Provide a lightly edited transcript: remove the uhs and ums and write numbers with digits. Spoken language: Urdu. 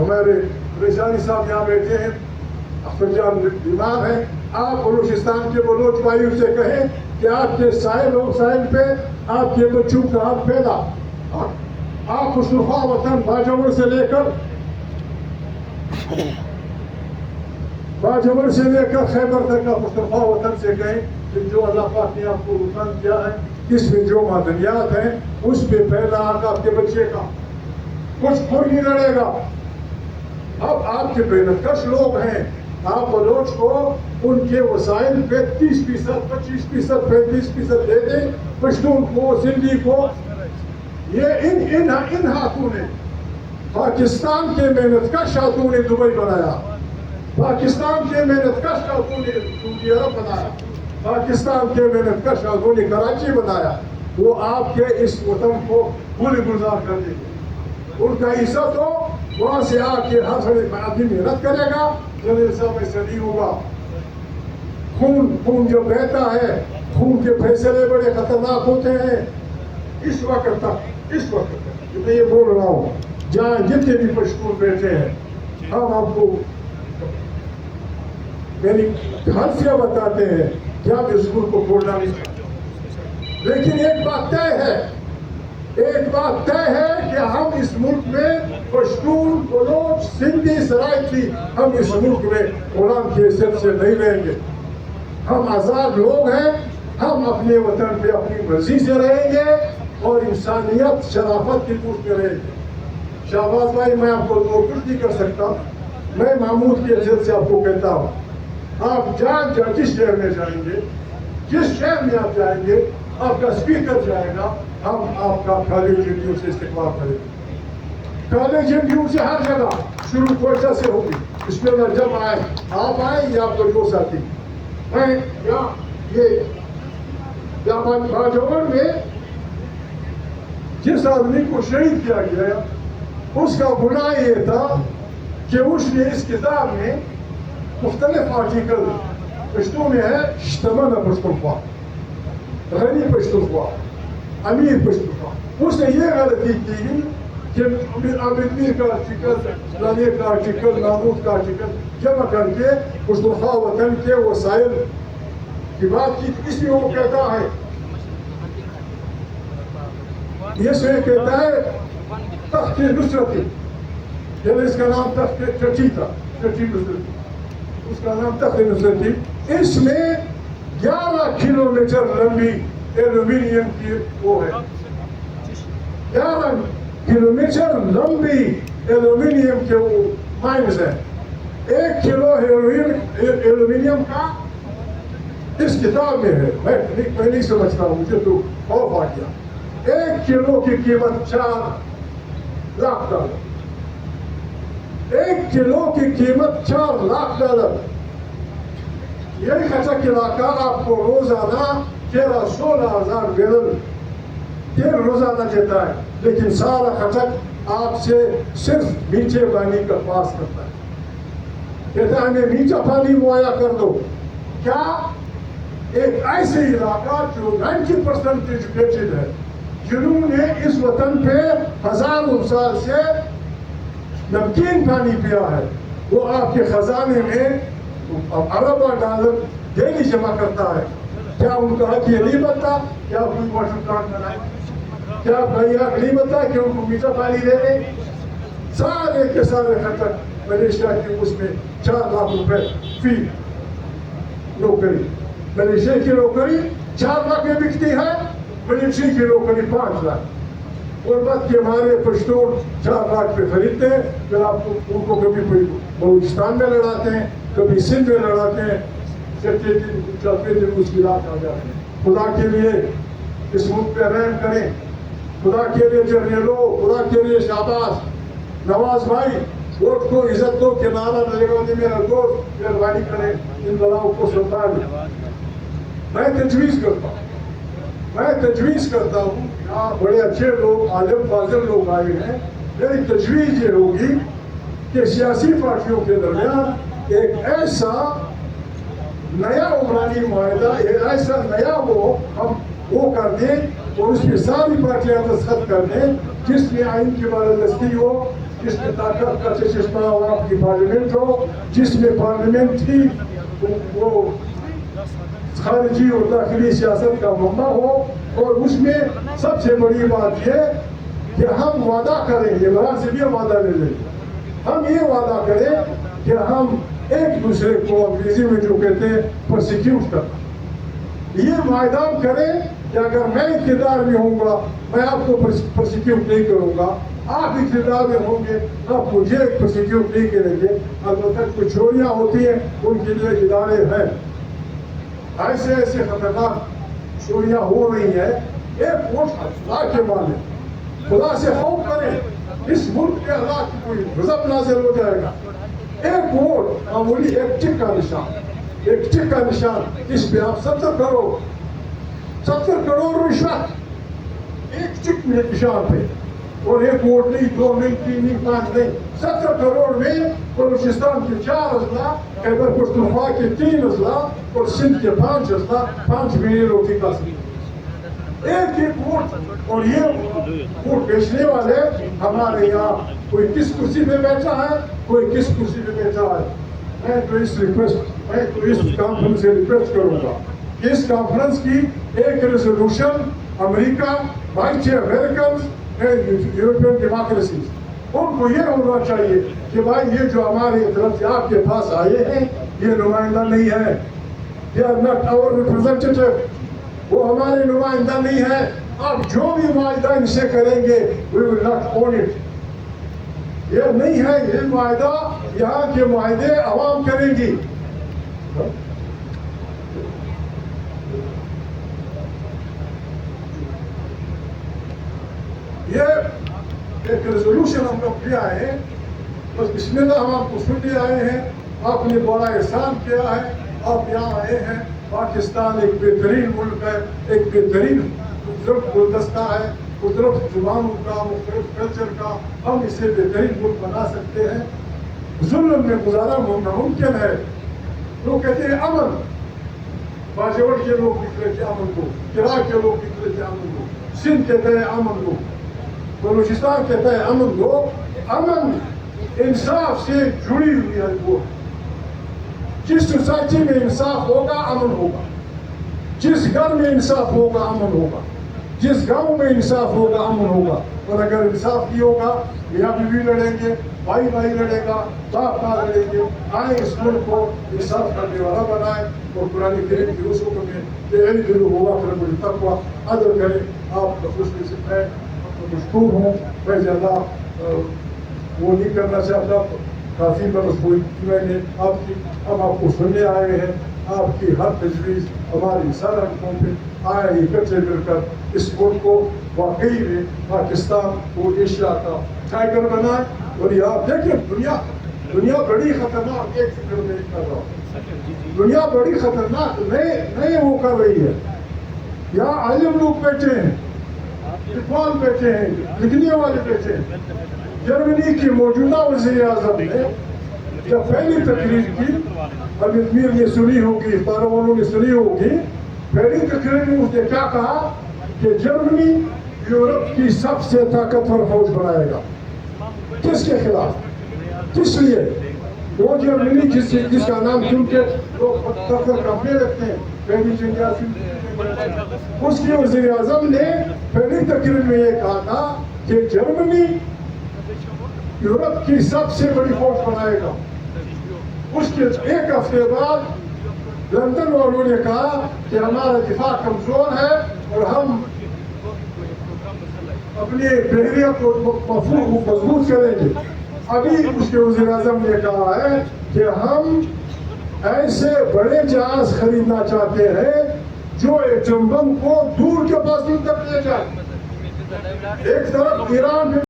ہمارے ریشانی صاحب یہاں بیٹھے ہیں، اختر جان امام ہیں، آپ بلوچستان کے بلوچ بھائیوں سے کہیں کہ آپ کے سائل اور سائل پہ آپ کے بچوں کا حق پیدا، آپ مصطفیٰ وطن باجوڑ سے لے کر خیبر تک کا مصطفیٰ وطن سے کہیں کہ جو اللہ پاک نے آپ کو وطن کیا ہے، اس میں جو معدنیات ہیں اس پہ پہلا حق آپ کے بچے کا، کچھ کوئی نہیں لڑے گا۔ اب آپ کے محنت کش لوگ ہیں، آپ بلوچ کو ان کے وسائل پہ 30%، 25%، 35% دے دیں، پشتون کو، سندھی کو۔ یہ ان ہاتھوں نے پاکستان کے محنت کش ہاتھوں نے دبئی بنایا، پاکستان کے محنت کش ہاتھوں نے سعودی عرب بنایا، پاکستان کے محنت کش ہاتھوں نے کراچی بنایا۔ وہ آپ کے اس وطن کو بھول گزار کر دیں گے۔ ان کا حصہ تو وہاں سے آ کے ہر آدمی محنت کرے گا، جنرل صاحب ایسا نہیں ہوگا۔ خون جو بہتا ہے، خون کے فیصلے بڑے خطرناک ہوتے ہیں۔ اس وقت تک میں یہ بول رہا ہوں، جہاں جتنے بھی پشتون بیٹھے ہیں، ہم آپ کو یعنی حادثہ بتاتے ہیں کہ آپ اس ملک کو چھوڑنا نہیں چاہتے، لیکن ایک بات طے ہے کہ ہم اس ملک میں پشتون، بلوچ، سندھی، سرائکی، ہم اس ملک میں غلام کی حیثیت سے نہیں رہیں گے۔ ہم آزاد لوگ ہیں، ہم اپنے وطن پہ اپنی مرضی سے رہیں گے اور انسانیت، شرافت کی پوچھ میں رہیں گے۔ شہباز بھائی، میں آپ کو دو کچھ نہیں کر سکتا، میں محمود کی حیثیت سے آپ کو کہتا ہوں، آپ جس شہر میں جائیں گے، جس شہر میں آپ جائیں گے، آپ کا اسپیکر جائے گا، ہم آپ کا کالج انٹیوں سے استقبال کریں گے۔ کالج انٹیوں سے ہر جگہ شروع کوئٹہ سے ہوگی، اس میں جب آئے، آپ آئیں یا آپ کو جو ساتھی میں یا باجوڑ میں جس آدمی کو شہید کیا گیا، اس کا گناہ یہ تھا کہ اس نے اس کتاب میں مختلف آرٹیکل پشتون میں ہے، شتمن پشتونخوا، غنی پشتونخوا، امیر پشتونخوا۔ اس نے یہ غلطی کی کہ عابد میر کا آرٹیکل، فلانے کا آرٹیکل، محمود کا آرٹیکل جمع کر کے پشتونخوا وطن کے وسائل کی بات کی۔ اس لیے وہ کہتا ہے، یہ سے کہتا ہے تخت نصرتی، یعنی اس کا نام تخت چٹی تھا، چٹی نصرتی، اس کا نام تخت نصرتی۔ اس میں 11 کلومیٹر لمبی ایلومینیم کی وہ ہے، 11 کلومیٹر لمبی ایلومینیم کے وہ مائنز ہیں۔ 1 کلو ایلومینیم کا اس کتاب میں ہے، میں نہیں سمجھتا ہوں، مجھے تو خوف آ گیا۔ 1 کلو کی قیمت $4 لاکھ، 1 کلو کی قیمت $4 لاکھ۔ یہ کچک علاقہ آپ کو روزانہ 13-16 ہزار بیرل تیل روزانہ دیتا ہے، لیکن سارا کچک آپ سے صرف میٹھے پانی کا پاس کرتا ہے۔ کہتا ہے ہمیں میٹھا پانی مہیا کر دو۔ کیا ایک ایسے علاقہ جو 90% ایجوکیٹڈ ہے، جنہوں نے اس وطن پہ ہزاروں سال سے نمکین پانی پیا ہے، وہ آپ کے خزانے میں اربوں ڈالر ڈیلی جمع کرتا ہے۔ کیا ان کا حق یہ نہیں بنتا کہ آپ کوئی واٹر پلانٹ بنائیں؟ کیا آپ کا یہ حق نہیں بنتا کہ ان کو میٹھا پانی دے دیں؟ سارے کے سارے خطر ملیشیا کی اس میں $4 لاکھ فی نوکری، ملیشیا کی نوکری 4 لاکھ میں بکتی ہے، ملیشیا کی نوکری 5 لاکھ۔ غربت کے مارے پشتون 4 لاکھ پہ خریدتے ہیں، پھر آپ ان کو کبھی بلوچستان میں لڑاتے ہیں، کبھی سندھ میں لڑاتے ہیں، چلتے دن اس کی رات آ جاتے ہیں۔ خدا کے لیے اس ملک پہ رحم کریں، خدا کے لیے جرنیلوں، خدا کے لیے شہباز نواز بھائی، ووٹ کو عزت دو کہ نعرہ لگا دے میرا دوست، مہربانی کریں ان بلاؤں کو سنبھالیں۔ میں تجویز کرتا ہوں، یہاں بڑے اچھے لوگ، عالم فاضل لوگ آئے ہیں، میری تجویز یہ ہوگی کہ سیاسی پارٹیوں کے درمیان ایک ایسا نیا عمرانی معاہدہ، ایسا نیا وہ کر دیں اور اس کی ساری پارٹیاں دستخط کر دیں، جس میں آئین کی بالادستی ہو، جس میں طاقت کا چشمہ عوام کی پارلیمنٹ ہو، جس میں پارلیمنٹ ہی وہ خارجی اور داخلی سیاست کا منبع ہو، اور اس میں سب سے بڑی بات یہ کہ ہم وعدہ کریں، عمران سے بھی وعدہ لے لیں، ہم یہ وعدہ کریں کہ ہم ایک دوسرے کو انگریزی میں جو کہتے ہیں پرسیکیوٹ کرنا، یہ معاہدہ کریں کہ اگر میں اقتدار میں ہوں گا میں آپ کو پرسیکیوٹ نہیں کروں گا، آپ اقتدار میں ہوں گے آپ مجھے پرسیکیوٹ نہیں کریں گے۔ البتہ کچھ چوریاں ہوتی ہیں ان کے لیے ادارے ہیں، ایسے ایسے خطرناک چوریاں ہو رہی ہیں، ایک ووٹ خدا کے مانے، خدا سے خوف کریں، اس ملک کے اللہ کی کوئی غضب نازل ہو جائے گا۔ ایک ووٹ معمولی ایک ٹک کا نشان، ایک ٹک کا نشان، اس پہ آپ 70 کروڑ رشوت ایک ٹک میں نشان پہ، اور ایک ووٹ نہیں، 2 نہیں، 3 نہیں، 5 نہیں، 70 کروڑ میں بلوچستان کے 4 اضلاع، خیبر پختونخوا کے 3 اضلاع اور سندھ کے 5 اضلاع، 5 ملین روٹی کا ایک ووٹ۔ اور یہ ووٹ بیچنے والے ہمارے یہاں کوئی کس کرسی پہ بیٹھا ہے، کوئی کس کرسی پہ بیٹھا ہے۔ میں تو اس کانفرنس سے ریکویسٹ کروں گا کہ اس کانفرنس کی ایک ریزولوشن امریکہ، باقی امریکنز، یورپین ڈیموکریسیز، ان کو یہ ہونا چاہیے کہ بھائی یہ جو ہماری طرف سے آپ کے پاس آئے ہیں یہ نمائندہ نہیں ہے، they are not our representative، وہ ہمارے نمائندہ نہیں ہے، آپ جو بھی معاہدہ ان سے کریں گے we will not own it، یہ نہیں ہے، یہ معاہدہ یہاں کے معاہدے عوام کریں گی۔ یہ ایک ریزولوشن ہم لوگ لے آئے ہیں، بس بسم اللہ ہم آپ کو سننے آئے ہیں، آپ نے بڑا احسان کیا ہے، آپ یہاں آئے ہیں، پاکستان ایک بہترین ملک ہے، ایک بہترین خوبصورت گلدستہ ہے، مختلف زبانوں کا، مختلف کلچر کا، ہم اسے بہترین ملک بنا سکتے ہیں۔ ظلم میں گزارا ناممکن ہے۔ لوگ کہتے ہیں امن، باجوڑ کے لوگ لکھ رہے تھے امن کو، عراق کے لوگ لکھ رہے تھے امن کو، سندھ کہتے ہیں امن کو، بلوچستان کہتا ہے امن دو۔ امن انصاف سے جڑی ہوئی ہے، وہ جس سوسائٹی میں انصاف ہوگا امن ہوگا، جس گھر میں انصاف ہوگا امن ہوگا، جس گاؤں میں انصاف ہوگا امن ہوگا۔ اور اگر انصاف نہیں ہوگا میاں بیوی لڑیں گے، بھائی بھائی لڑے گا، باپ ماں لڑیں گے۔ آئیں اس ملک کو انصاف کرنے والا بنائیں، اور قرآن کریم کی اصول میں کہ اعدلوا هو اقرب للتقوی، عدل کریں۔ آپ خوش نصیب ہیں، مشکور ہوں، میں زیادہ وہ نہیں کرنا چاہتا، کافی برس ہوئی میں نے آپ کی، ہم آپ کو سننے آئے ہیں، آپ کی ہر تجویز ہماری سر آنکھوں پہ آئے اکٹھے مل کر اس ملک کو واقعی میں پاکستان کو ایشیا کا ٹائگر بنائے۔ اور یہ آپ دیکھیں دنیا بڑی خطرناک، ایک فکر میں کر رہا ہوں، دنیا بڑی خطرناک نئے وہ کر رہی ہے۔ یہاں عالم لوگ بیٹھے ہیں، اقبال بیٹھے ہیں، لکھنے والے بیٹھے ہیں۔ جرمنی کی موجودہ وزیر اعظم نے جب پہلی تقریر کی، حمید میر نے سنی ہوگی، اخبار والوں نے سنی ہوگی، پہلی تقریر میں اس نے کیا کہا کہ جرمنی یورپ کی سب سے طاقتور فوج بنائے گا۔ کس کے خلاف؟ کس لیے؟ وہ جرمنی جس کا نام سن کے لوگ فخر کرنے لگتے ہیں، پہلی جنگ اس کی وزیر اعظم نے پہلی تقریر میں یہ کہا تھا کہ جرمنی یورپ کی سب سے بڑی فوج بنائے گا۔ اس کے ایک ہفتے بعد لندن والوں نے کہا کہ ہمارا دفاع کمزور ہے اور ہم اپنی بحریہ کو مضبوط کریں گے۔ ابھی اس کے وزیر اعظم نے کہا ہے کہ ہم ایسے بڑے جہاز خریدنا چاہتے ہیں جو ایٹم بم کو دور کے پاس تک لے جائے۔ ایک طرف ایران